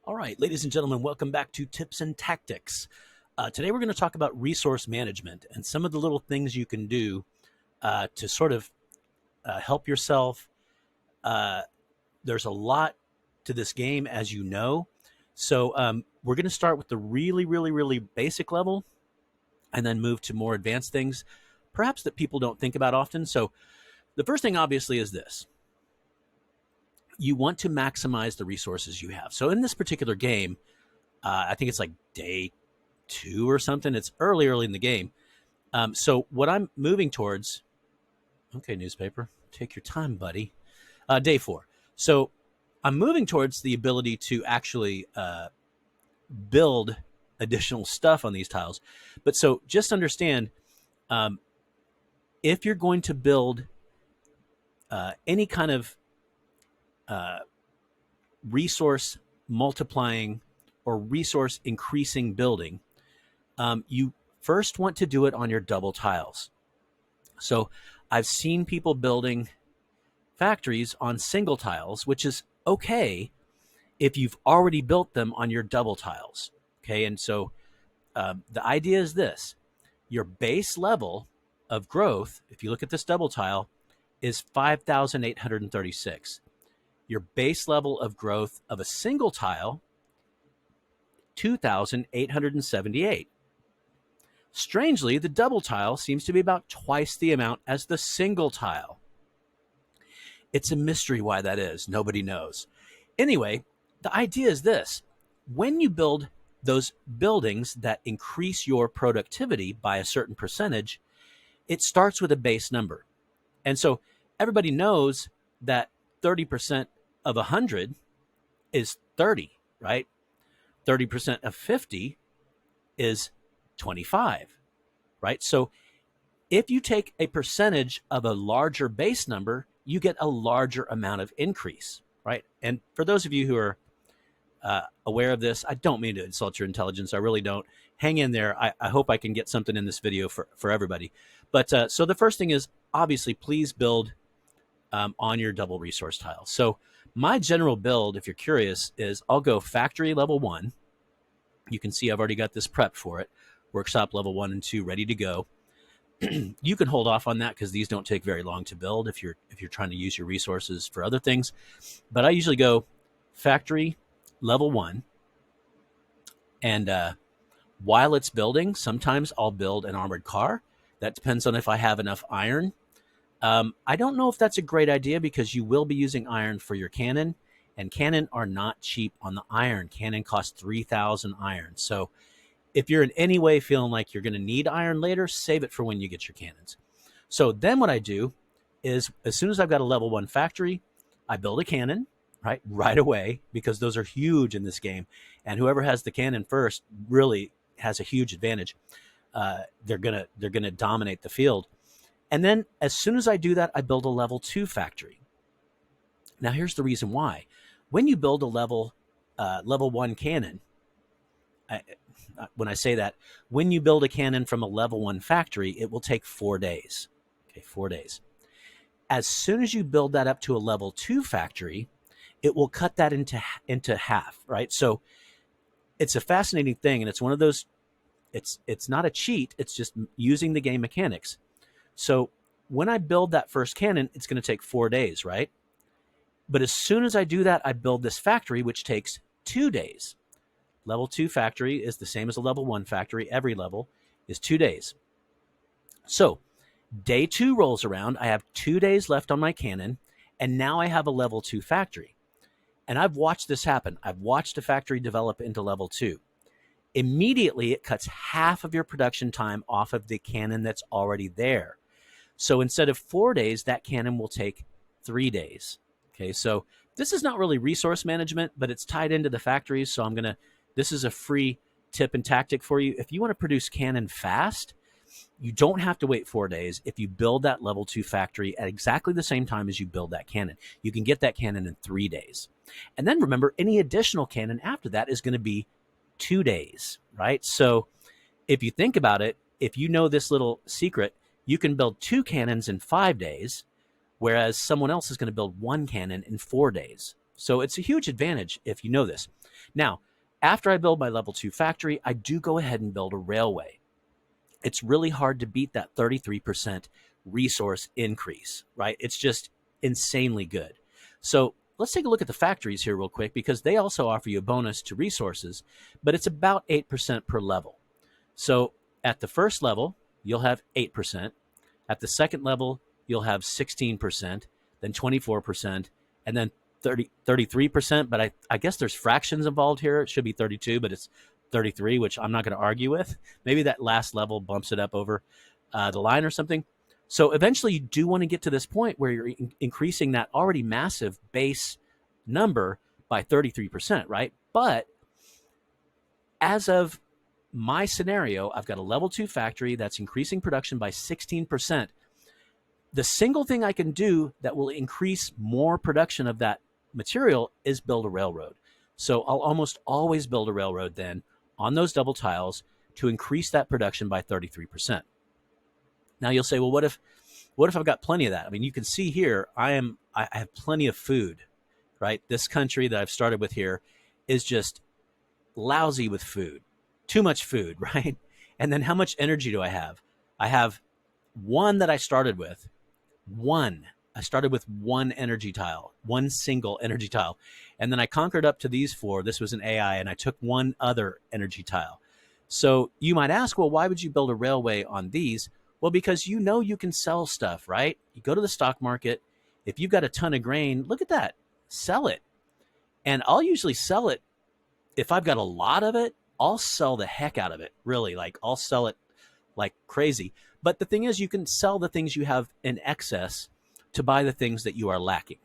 All right, ladies and gentlemen, welcome back to Tips and Tactics. Today we're going to talk about resource management and some of the little things you can do to sort of help yourself. Uh, there's a lot to this game, as you know. So we're going to start with the really basic level and then move to more advanced things, perhaps that people don't think about often. So the first thing, obviously, is this. You want to maximize the resources you have. So in this particular game, I think it's like day 2 or something. It's early in the game. So what I'm moving towards, okay, newspaper, take your time, buddy. Day 4. So I'm moving towards the ability to actually build additional stuff on these tiles. But so just understand, if you're going to build any kind of resource multiplying or resource increasing building, you first want to do it on your double tiles. So I've seen people building factories on single tiles, which is okay if you've already built them on your double tiles. Okay, and so the idea is this. Your base level of growth, if you look at this double tile, is 5,836. Your base level of growth of a single tile, 2,878. Strangely, the double tile seems to be about twice the amount as the single tile. It's a mystery why that is. Nobody knows. Anyway, the idea is this. When you build those buildings that increase your productivity by a certain percentage, it starts with a base number. And so everybody knows that 30% of 100 is 30, right? 30% of 50 is 25, right? So if you take a percentage of a larger base number, you get a larger amount of increase, right? And for those of you who are aware of this, I don't mean to insult your intelligence. I really don't. Hang in there. I hope I can get something in this video for everybody. But so the first thing is, obviously, please build on your double resource tiles. So my general build, if you're curious, is I'll go factory level 1. You can see I've already got this prepped for it. Workshop level 1 and 2 ready to go. You can hold off on that because these don't take very long to build if you're trying to use your resources for other things. But I usually go factory level 1. And while it's building, sometimes I'll build an armored car. That depends on if I have enough iron. I don't know if that's a great idea because you will be using iron for your cannon, and cannon are not cheap on the iron. Cannon costs 3,000 iron. So if you're in any way feeling like you're going to need iron later, save it for when you get your cannons. So then what I do is, as soon as I've got a level 1 factory, I build a cannon right away, because those are huge in this game. And whoever has the cannon first really has a huge advantage. They're gonna dominate the field. And then as soon as I do that, I build a level 2 factory. Now here's the reason why. When you build a level 1 cannon, when I say that, when you build a cannon from a level 1 factory, it will take 4 days. Okay, 4 days. As soon as you build that up to a level 2 factory, it will cut that into half, right? So it's a fascinating thing, and it's one of those, it's not a cheat, it's just using the game mechanics. So when I build that first cannon, it's going to take 4 days, right? But as soon as I do that, I build this factory, which takes 2 days. Level 2 factory is the same as a level 1 factory. Every level is 2 days. So day 2 rolls around. I have 2 days left on my cannon, and now I have a level 2 factory. And I've watched this happen. I've watched a factory develop into level 2. Immediately, it cuts half of your production time off of the cannon that's already there. So instead of 4 days, that cannon will take 3 days. Okay, so this is not really resource management, but it's tied into the factories. So this is a free tip and tactic for you. If you want to produce cannon fast, you don't have to wait 4 days. If you build that level 2 factory at exactly the same time as you build that cannon, you can get that cannon in 3 days. And then remember, any additional cannon after that is going to be 2 days, right? So if you think about it, if you know this little secret, you can build 2 cannons in 5 days, whereas someone else is going to build 1 cannon in 4 days. So it's a huge advantage if you know this. Now, after I build my level 2 factory, I do go ahead and build a railway. It's really hard to beat that 33% resource increase, right? It's just insanely good. So let's take a look at the factories here real quick, because they also offer you a bonus to resources, but it's about 8% per level. So at the first level, you'll have 8%. At the second level, you'll have 16%, then 24%, and then 33%. But I guess there's fractions involved here. It should be 32, but it's 33, which I'm not going to argue with. Maybe that last level bumps it up over the line or something. So eventually you do want to get to this point where you're increasing that already massive base number by 33%, right? But as of my scenario, I've got a level 2 factory that's increasing production by 16%. The single thing I can do that will increase more production of that material is build a railroad. So I'll almost always build a railroad then on those double tiles to increase that production by 33%. Now you'll say, well, what if I've got plenty of that? I mean, you can see here, I have plenty of food, right? This country that I've started with here is just lousy with food, too much food, right? And then how much energy do I have? I have one that I started with. I started with one energy tile, one single energy tile. And then I conquered up to these 4. This was an AI, and I took one other energy tile. So you might ask, well, why would you build a railway on these? Well, because you know you can sell stuff, right? You go to the stock market. If you've got a ton of grain, look at that, sell it. And I'll usually sell it. If I've got a lot of it, I'll sell the heck out of it, really. Like, I'll sell it like crazy. But the thing is, you can sell the things you have in excess to buy the things that you are lacking.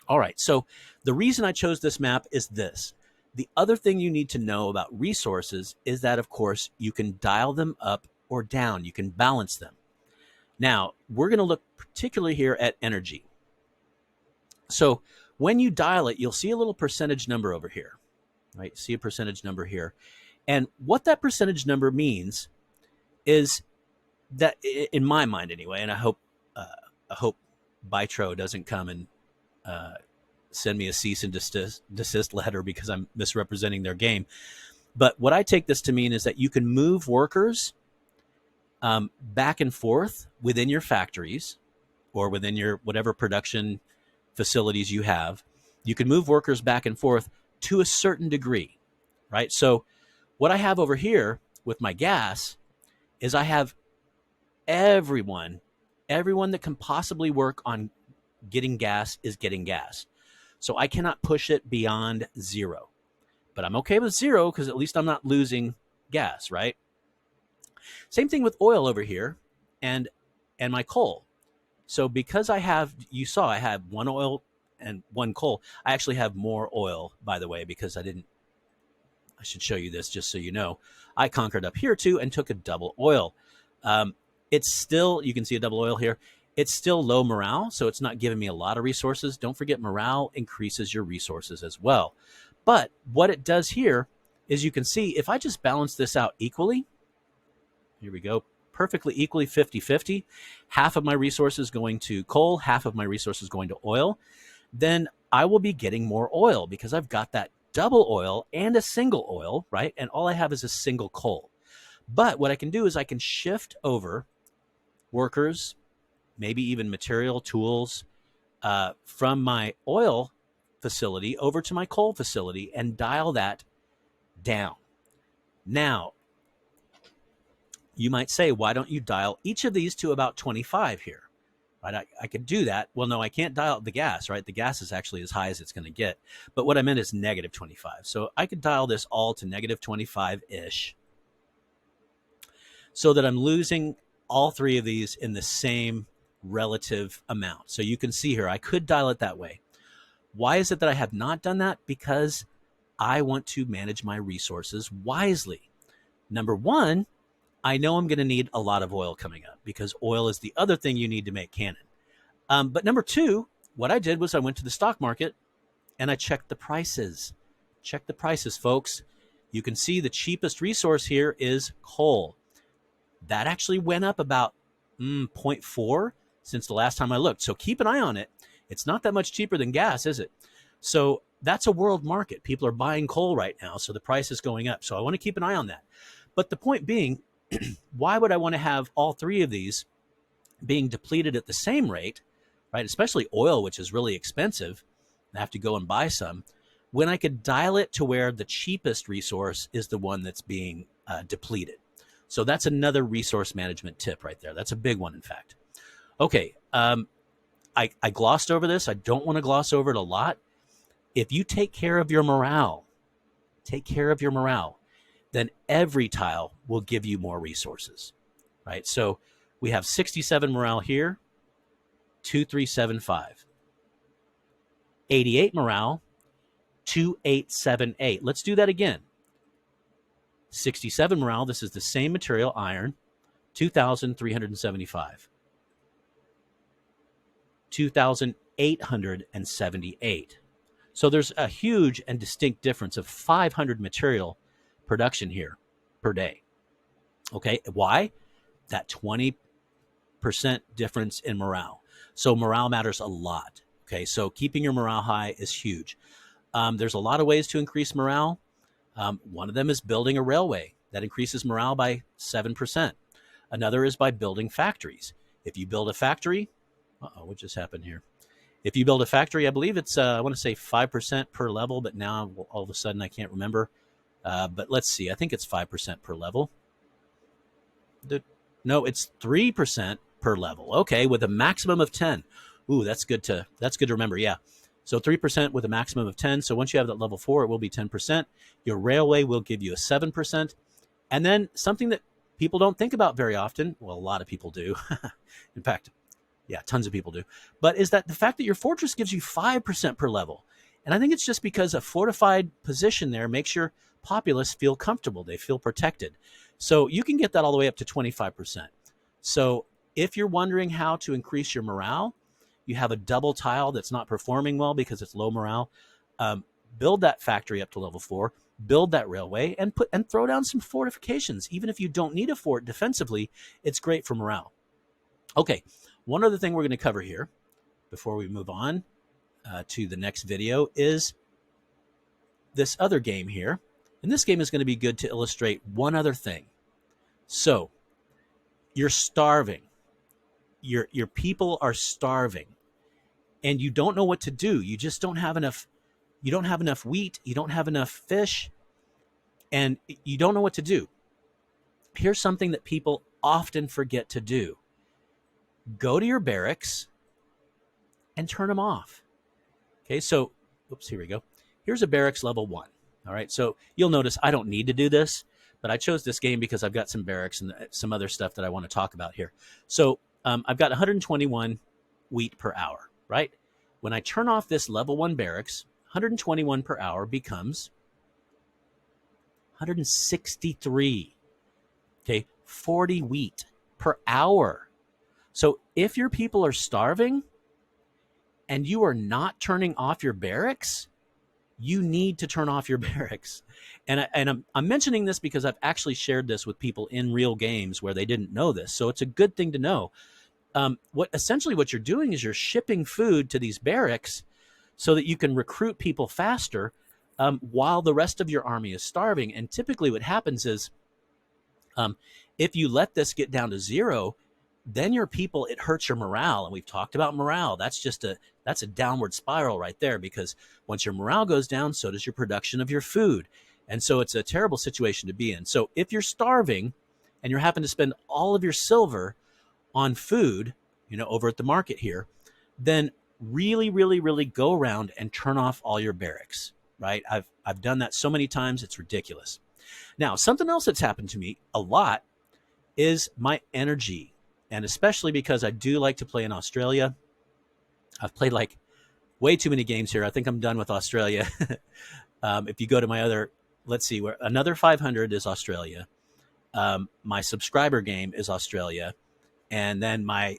All right, so the reason I chose this map is this. The other thing you need to know about resources is that, of course, you can dial them up or down. You can balance them. Now, we're going to look particularly here at energy. So when you dial it, you'll see a little percentage number over here, right? See a percentage number here. And what that percentage number means is that, in my mind anyway, and I hope Bitro doesn't come and send me a cease and desist letter because I'm misrepresenting their game. But what I take this to mean is that you can move workers back and forth within your factories or within your whatever production facilities you have. You can move workers back and forth to a certain degree, right? So what I have over here with my gas is I have everyone that can possibly work on getting gas is getting gas. So I cannot push it beyond 0. But I'm okay with 0 because at least I'm not losing gas, right? Same thing with oil over here and my coal. So because I had one oil and one coal. I actually have more oil, by the way, because I should show you this just so you know. I conquered up here too and took a double oil. It's still, you can see a double oil here. It's still low morale, so it's not giving me a lot of resources. Don't forget, morale increases your resources as well. But what it does here is you can see if I just balance this out equally, here we go, perfectly equally 50-50, half of my resources going to coal, half of my resources going to oil, then I will be getting more oil because I've got that double oil and a single oil, right? And all I have is a single coal. But what I can do is I can shift over workers, maybe even material, tools, from my oil facility over to my coal facility and dial that down. Now, you might say, why don't you dial each of these to about 25 here? Right? I could do that. Well, no, I can't dial the gas, right? The gas is actually as high as it's going to get. But what I meant is negative 25. So I could dial this all to negative 25-ish so that I'm losing all 3 of these in the same relative amount. So you can see here, I could dial it that way. Why is it that I have not done that? Because I want to manage my resources wisely. Number one, I know I'm going to need a lot of oil coming up because oil is the other thing you need to make cannon. But number two, what I did was I went to the stock market and I checked the prices. Check the prices, folks. You can see the cheapest resource here is coal. That actually went up about 0.4 since the last time I looked. So keep an eye on it. It's not that much cheaper than gas, is it? So that's a world market. People are buying coal right now, so the price is going up. So I want to keep an eye on that. But the point being, why would I want to have all three of these being depleted at the same rate, right? Especially oil, which is really expensive. I have to go and buy some when I could dial it to where the cheapest resource is the one that's being depleted. So that's another resource management tip right there. That's a big one, in fact. Okay, I glossed over this. I don't want to gloss over it a lot. If you take care of your morale, then every tile will give you more resources, right? So we have 67 morale here, 2375. 88 morale, 2878. Let's do that again. 67 morale, this is the same material, iron, 2,375. 2,878. So there's a huge and distinct difference of 500 material production here per day. Okay, why? That 20% difference in morale. So morale matters a lot. Okay, so keeping your morale high is huge. There's a lot of ways to increase morale. One of them is building a railway that increases morale by 7%. Another is by building factories. If you build a factory, what just happened here? If you build a factory, I believe it's, I want to say 5% per level, but now all of a sudden I can't remember. But let's see, I think it's 5% per level. No, it's 3% per level. Okay, with a maximum of 10. Ooh, that's good to remember. Yeah. So 3% with a maximum of 10. So once you have that level 4, it will be 10%. Your railway will give you a 7%. And then something that people don't think about very often, well, a lot of people do. In fact, yeah, tons of people do. But is that the fact that your fortress gives you 5% per level. And I think it's just because a fortified position there makes your populace feel comfortable. They feel protected. So you can get that all the way up to 25%. So if you're wondering how to increase your morale, you have a double tile that's not performing well because it's low morale. Build that factory up to level 4, build that railway, and throw down some fortifications. Even if you don't need a fort defensively, it's great for morale. Okay, one other thing we're going to cover here before we move on to the next video is this other game here. And this game is going to be good to illustrate one other thing. So you're starving. Your people are starving. And you don't know what to do. You just don't have enough. You don't have enough wheat. You don't have enough fish. And you don't know what to do. Here's something that people often forget to do. Go to your barracks and turn them off. Okay, so, oops, here we go. Here's a barracks level 1. All right, so you'll notice I don't need to do this, but I chose this game because I've got some barracks and some other stuff that I want to talk about here. So I've got 121 wheat per hour, right? When I turn off this level 1 barracks, 121 per hour becomes 163. Okay, 40 wheat per hour. So if your people are starving and you are not turning off your barracks, you need to turn off your barracks. And I'm mentioning this because I've actually shared this with people in real games where they didn't know this. So it's a good thing to know. What you're doing is you're shipping food to these barracks so that you can recruit people faster while the rest of your army is starving. And typically what happens is if you let this get down to 0, then your people, it hurts your morale. And we've talked about morale. That's a downward spiral right there, because once your morale goes down, so does your production of your food. And so it's a terrible situation to be in. So if you're starving and you're having to spend all of your silver on food, over at the market here, then really, really, really go around and turn off all your barracks, right? I've done that so many times, it's ridiculous. Now, something else that's happened to me a lot is my energy. And especially because I do like to play in Australia. I've played like way too many games here. I think I'm done with Australia. If you go to my other, let's see, where another 500 is Australia. My subscriber game is Australia. And then my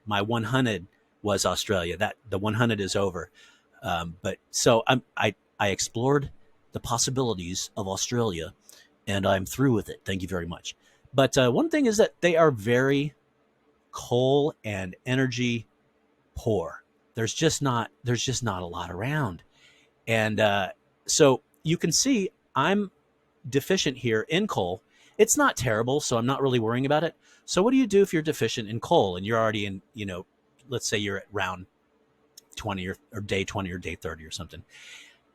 100 was Australia. The 100 is over. But so I explored the possibilities of Australia, and I'm through with it. Thank you very much. But one thing is that they are very coal and energy poor. There's just not a lot around. And so you can see I'm deficient here in coal. It's not terrible, so I'm not really worrying about it. So what do you do if you're deficient in coal and you're already in, let's say you're at round 20 or day 20 or day 30 or something?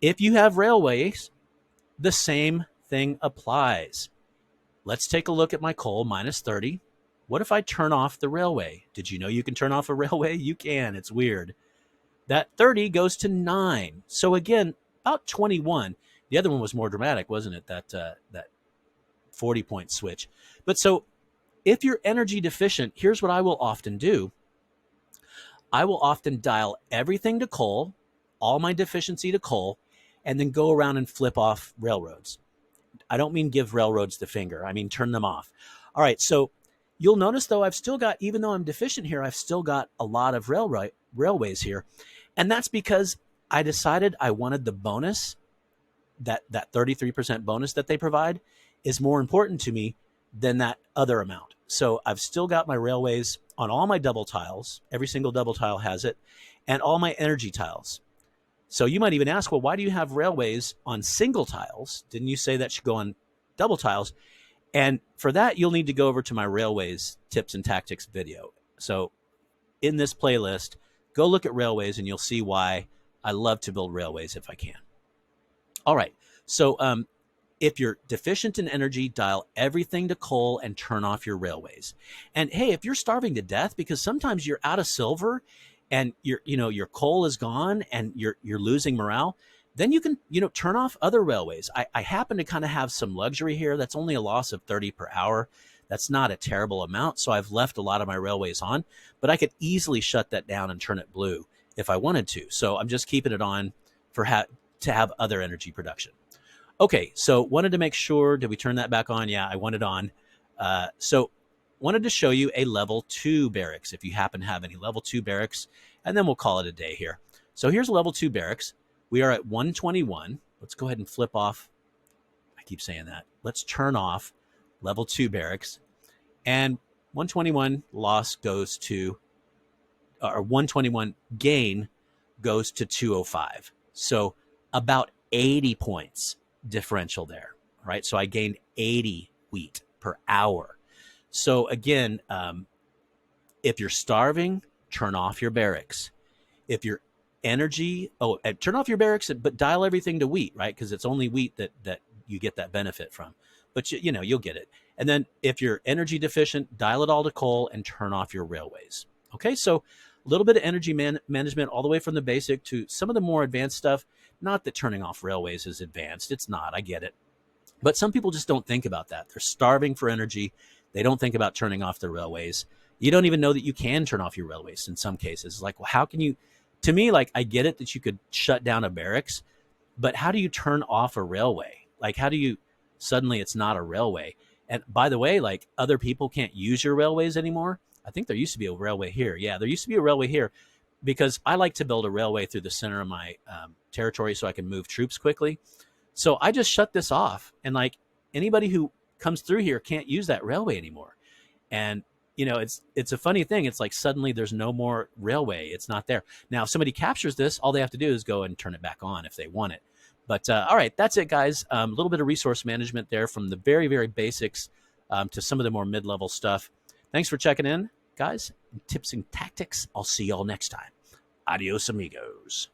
If you have railways, the same thing applies. Let's take a look at my coal minus 30. What if I turn off the railway? Did you know you can turn off a railway? You can. It's weird. That 30 goes to 9. So again, about 21. The other one was more dramatic, wasn't it? That 40-point switch. But so if you're energy deficient, here's what I will often do. I will often dial everything to coal, all my deficiency to coal, and then go around and flip off railroads. I don't mean give railroads the finger. I mean turn them off. All right, so you'll notice, though, I've still got, even though I'm deficient here, I've still got a lot of railways here. And that's because I decided I wanted the bonus, that 33% bonus that they provide is more important to me than that other amount. So I've still got my railways on all my double tiles. Every single double tile has it, and all my energy tiles. So you might even ask, well, why do you have railways on single tiles? Didn't you say that should go on double tiles? And for that, you'll need to go over to my railways tips and tactics video. So in this playlist, go look at railways and you'll see why I love to build railways if I can. All right. So if you're deficient in energy, dial everything to coal and turn off your railways. And hey, if you're starving to death because sometimes you're out of silver and your coal is gone and you're losing morale, then you can, turn off other railways. I happen to kind of have some luxury here. That's only a loss of 30 per hour. That's not a terrible amount. So I've left a lot of my railways on, but I could easily shut that down and turn it blue if I wanted to. So I'm just keeping it on to have other energy production. Okay, so wanted to make sure, did we turn that back on? Yeah, I want it on. So wanted to show you a level 2 barracks, if you happen to have any level 2 barracks, and then we'll call it a day here. So here's level 2 barracks. We are at 121. Let's go ahead and flip off. I keep saying that. Let's turn off level 2 barracks. And 121 loss goes to, or 121 gain goes to 205. So about 80 points differential there, right? So I gained 80 wheat per hour. So again, if you're starving, turn off your barracks. If you're turn off your barracks, but dial everything to wheat, right? Because it's only wheat that you get that benefit from. But you'll get it. And then if you're energy deficient, dial it all to coal and turn off your railways. Okay, so a little bit of energy management all the way from the basic to some of the more advanced stuff. Not that turning off railways is advanced. It's not. I get it. But some people just don't think about that. They're starving for energy. They don't think about turning off the railways. You don't even know that you can turn off your railways in some cases. Like, well, how can you? To me, like, I get it that you could shut down a barracks, but how do you turn off a railway? Like, how do you suddenly it's not a railway? And by the way, like, other people can't use your railways anymore. I think there used to be a railway here. Yeah, there used to be a railway here because I like to build a railway through the center of my territory so I can move troops quickly. So I just shut this off. And like anybody who comes through here can't use that railway anymore. And, it's a funny thing. It's like suddenly there's no more railway. It's not there. Now, if somebody captures this, all they have to do is go and turn it back on if they want it. But all right, that's it, guys. A little bit of resource management there from the very, very basics to some of the more mid-level stuff. Thanks for checking in, guys. Tips and tactics. I'll see y'all next time. Adios, amigos.